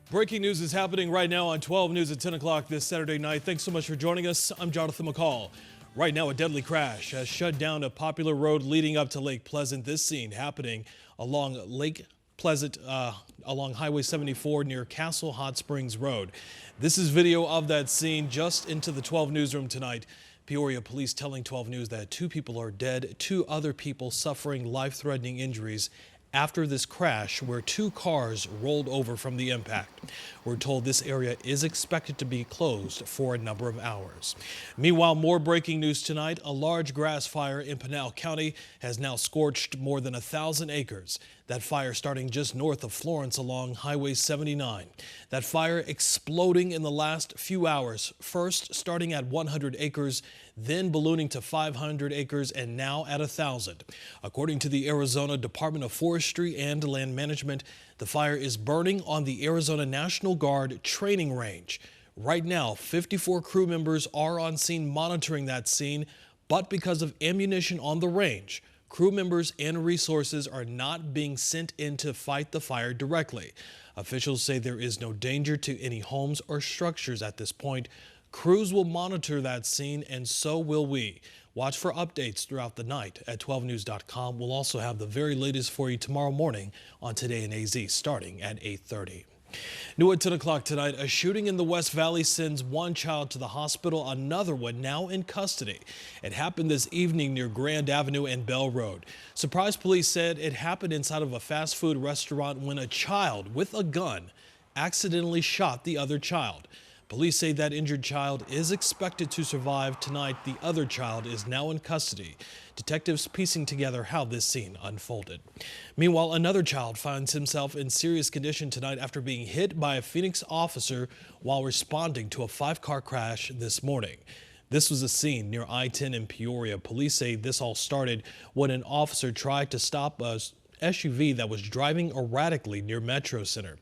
Breaking news is happening right now on 12 News at 10 o'clock this Saturday night. Thanks so much for joining us. I'm Jonathan McCall. Right now, a deadly crash has shut down a popular road leading up to Lake Pleasant. This scene happening along Lake Pleasant, along Highway 74 near Castle Hot Springs Road. This is video of that scene just into the 12 newsroom tonight. Peoria police telling 12 News that 2 people are dead, 2 other people suffering life-threatening injuries after this crash where 2 cars rolled over from the impact. We're told this area is expected to be closed for a number of hours. Meanwhile, more breaking news tonight. A large grass fire in Pinal County has now scorched more than 1,000 acres. That fire starting just north of Florence along Highway 79. That fire exploding in the last few hours, first starting at 100 acres, then ballooning to 500 acres, and now at 1,000. According to the Arizona Department of Forestry and Land Management, the fire is burning on the Arizona National Guard training range. Right now, 54 crew members are on scene monitoring that scene, but because of ammunition on the range, crew members and resources are not being sent in to fight the fire directly. Officials say there is no danger to any homes or structures at this point. Crews will monitor that scene, and so will we. Watch for updates throughout the night at 12news.com. We'll also have the very latest for you tomorrow morning on Today in AZ starting at 8:30. New at 10 o'clock tonight, a shooting in the West Valley sends 1 child to the hospital, another one now in custody. It happened this evening near Grand Avenue and Bell Road. Surprise police said it happened inside of a fast food restaurant when a child with a gun accidentally shot the other child. Police say that injured child is expected to survive tonight. The other child is now in custody. Detectives piecing together how this scene unfolded. Meanwhile, another child finds himself in serious condition tonight after being hit by a Phoenix officer while responding to a 5-car crash this morning. This was a scene near I-10 in Peoria. Police say this all started when an officer tried to stop a SUV that was driving erratically near Metro Center.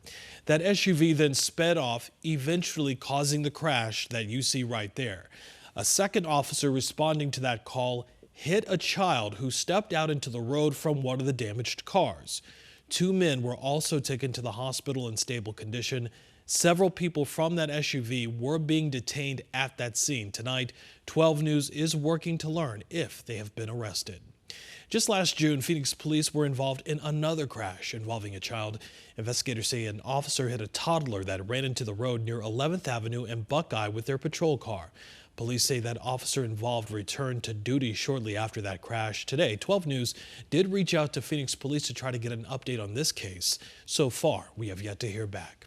That SUV then sped off, eventually causing the crash that you see right there. A second officer responding to that call hit a child who stepped out into the road from one of the damaged cars. 2 men were also taken to the hospital in stable condition. Several people from that SUV were being detained at that scene. Tonight, 12 News is working to learn if they have been arrested. Just last June, Phoenix police were involved in another crash involving a child. Investigators say an officer hit a toddler that ran into the road near 11th Avenue and Buckeye with their patrol car. Police say that officer involved returned to duty shortly after that crash. Today, 12 News did reach out to Phoenix police to try to get an update on this case. So far, we have yet to hear back.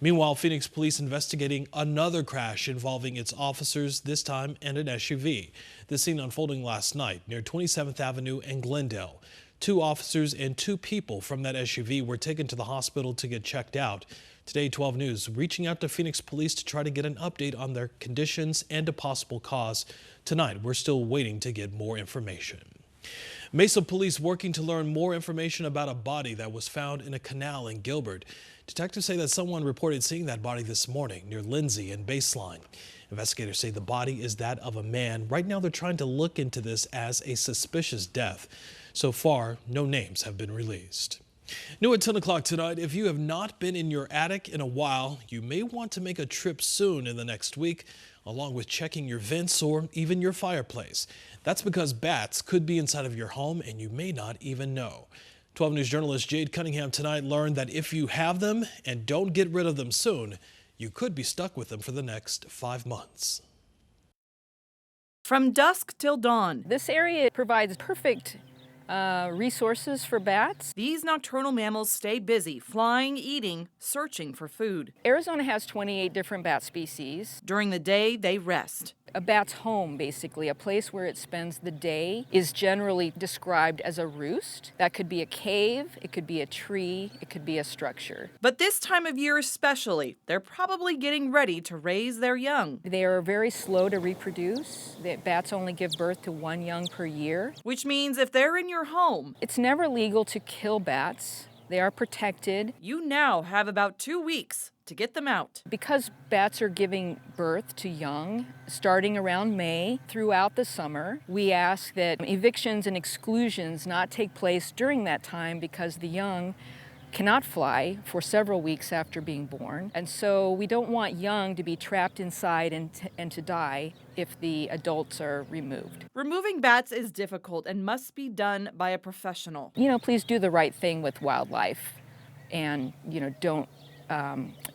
Meanwhile, Phoenix police investigating another crash involving its officers, this time and an SUV. The scene unfolding last night near 27th Avenue and Glendale. 2 officers and 2 people from that SUV were taken to the hospital to get checked out. Today, 12 News reaching out to Phoenix police to try to get an update on their conditions and a possible cause. Tonight, we're still waiting to get more information. Mesa police working to learn more information about a body that was found in a canal in Gilbert. Detectives say that someone reported seeing that body this morning near Lindsay and Baseline. Investigators say the body is that of a man. Right now, they're trying to look into this as a suspicious death. So far, no names have been released. New at 10 o'clock tonight, if you have not been in your attic in a while, you may want to make a trip soon in the next week, along with checking your vents or even your fireplace. That's because bats could be inside of your home and you may not even know. 12 News journalist Jade Cunningham tonight learned that if you have them and don't get rid of them soon, you could be stuck with them for the next 5 months. From dusk till dawn, This area provides perfect resources for bats. these nocturnal mammals stay busy, flying, eating, searching for food. Arizona has 28 different bat species. During the day, they rest. A bat's home, basically, a place where it spends the day, is generally described as a roost. That could be a cave, it could be a tree, it could be a structure. But this time of year especially, they're probably getting ready to raise their young, They are very slow to reproduce. The bats only give birth to 1 young per year. which means if they're in your home, It's never legal to kill bats. They are protected. you now have about 2 weeks to get them out. Because bats are giving birth to young starting around May throughout the summer, we ask that evictions and exclusions not take place during that time because the young cannot fly for several weeks after being born. And so we don't want young to be trapped inside and to die if the adults are removed. Removing bats is difficult and must be done by a professional. Please do the right thing with wildlife and,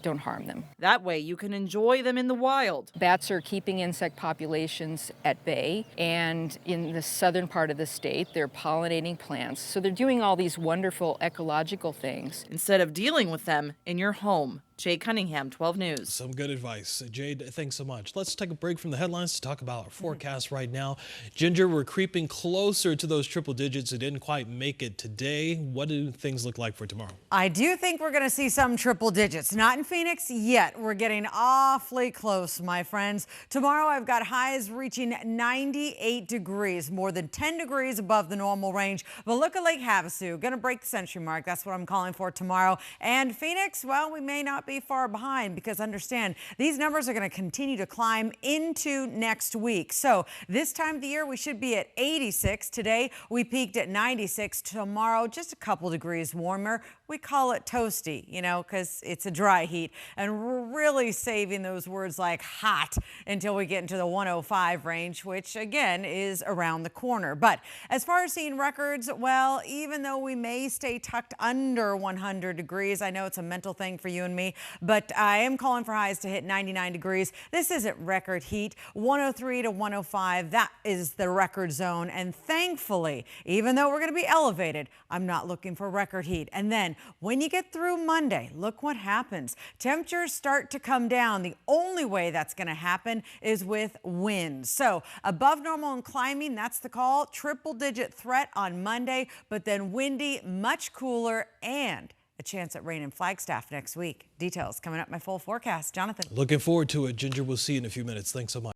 don't harm them. That way you can enjoy them in the wild. Bats are keeping insect populations at bay, and in the southern part of the state, they're pollinating plants. So they're doing all these wonderful ecological things. Instead of dealing with them in your home. Jade Cunningham, 12 News. Some good advice. Jade, thanks so much. Let's take a break from the headlines to talk about our forecast right now. Ginger, we're creeping closer to those triple digits. It didn't quite make it today. What do things look like for tomorrow? I do think we're going to see some triple digits. Not in Phoenix yet. We're getting awfully close, my friends. Tomorrow I've got highs reaching 98 degrees, more than 10 degrees above the normal range. But look at Lake Havasu, going to break the century mark. That's what I'm calling for tomorrow. And Phoenix, well, we may not be far behind, because understand these numbers are going to continue to climb into next week. So this time of the year we should be at 86. Today we peaked at 96. Tomorrow just a couple degrees warmer. We call it toasty, because it's a dry heat, and we're really saving those words like hot until we get into the 105 range, which again is around the corner. But as far as seeing records, well, even though we may stay tucked under 100 degrees, I know it's a mental thing for you and me, but I am calling for highs to hit 99 degrees. This isn't record heat. 103 to 105, that is the record zone. And thankfully, even though we're going to be elevated, I'm not looking for record heat. And then when you get through Monday, look what happens. Temperatures start to come down. The only way that's going to happen is with winds. So above normal and climbing, that's the call. Triple digit threat on Monday, but then windy, much cooler, and a chance at rain in Flagstaff next week. Details coming up, my full forecast. Jonathan. Looking forward to it. Ginger, we'll see you in a few minutes. Thanks so much.